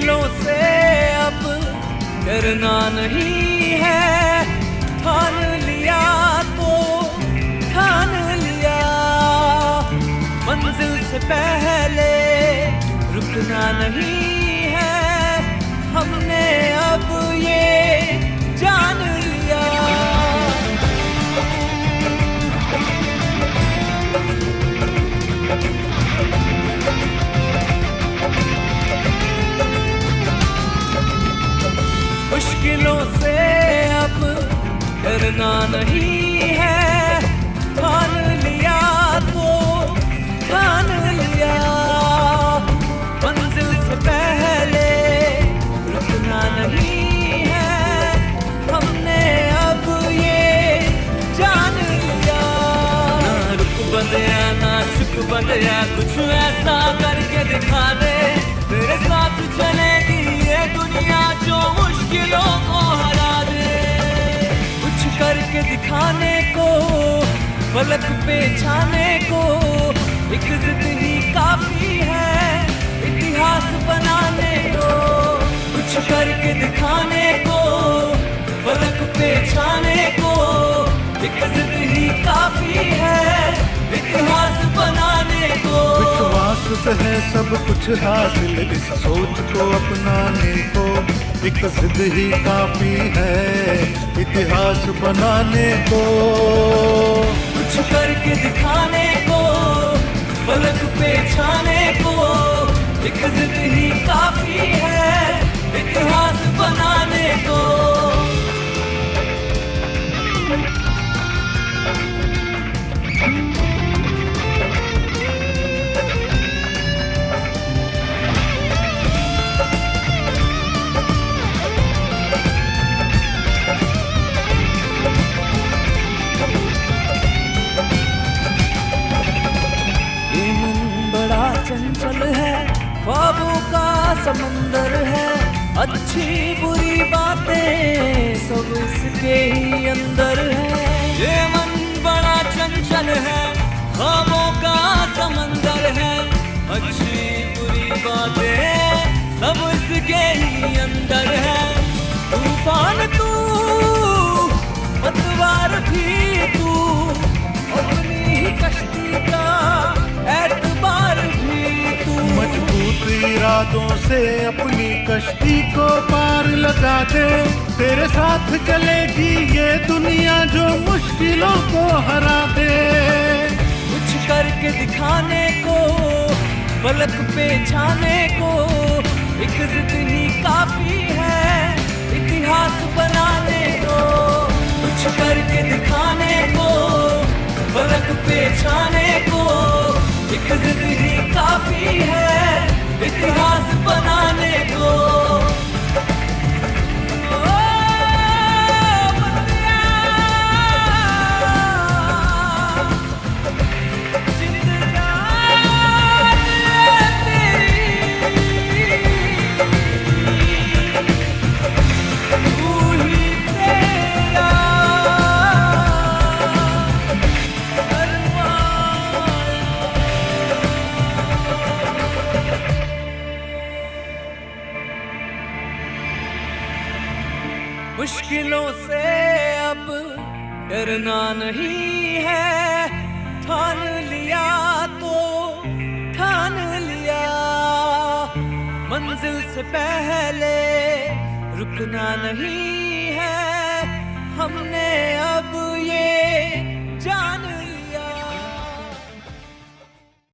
मुश्किलों से अब डरना नहीं है। ठान लिया तो ठान लिया, मंजिल से पहले रुकना नहीं है। हमने अब ये जान लिया। मुश्किलों से अब डरना नहीं है। ठान लिया तो ठान लिया, मंजिल से पहले रुकना नहीं है। हमने अब ये जान लिया। ना रुक बंदया ना चुक बंदया, कुछ ऐसा करके दिखा दे। तेरे साथ चलेगी ये दुनिया जो मुश्किलों को हरा दे। कुछ करके दिखाने को, फलक पे छाने को, एक जिद ही काफी है इतिहास बनाने को। कुछ करके दिखाने को, फलक पे छाने को, एक जिद ही काफी है इतिहास बनाने को। विश्वास से है सब कुछ हासिल, इस सोच को अपनाने को एक जिद ही काफी है इतिहास बनाने को। कुछ करके दिखाने को, फलक पे छाने को, एक जिद ही काफी है इतिहास बनाने को। चंचल है, ख्वाबों का समंदर है। अच्छी बुरी बातें सब इसके ही अंदर है। ये मन बड़ा चंचल है, ख्वाबों का समंदर है। अच्छी बुरी बातें सब इसके ही अंदर है। तूफान तू, पतवार भी तू, अपनी ही कश्ती का एतबार भी तू। मजबूत इरादों से अपनी कश्ती को पार लगा दे। तेरे साथ चलेगी ये दुनिया जो मुश्किलों को हरा दे। कुछ करके दिखाने को, फलक पे छाने को, एक जिद ही काफी है इतिहास बनाने को। कुछ करके दिखाने को, फलक पे छाने को, एक जिद ही काफी है इतिहास बनाने को। मुश्किलों से अब डरना नहीं है। ठान लिया तो ठान लिया, मंजिल से पहले रुकना नहीं है। हमने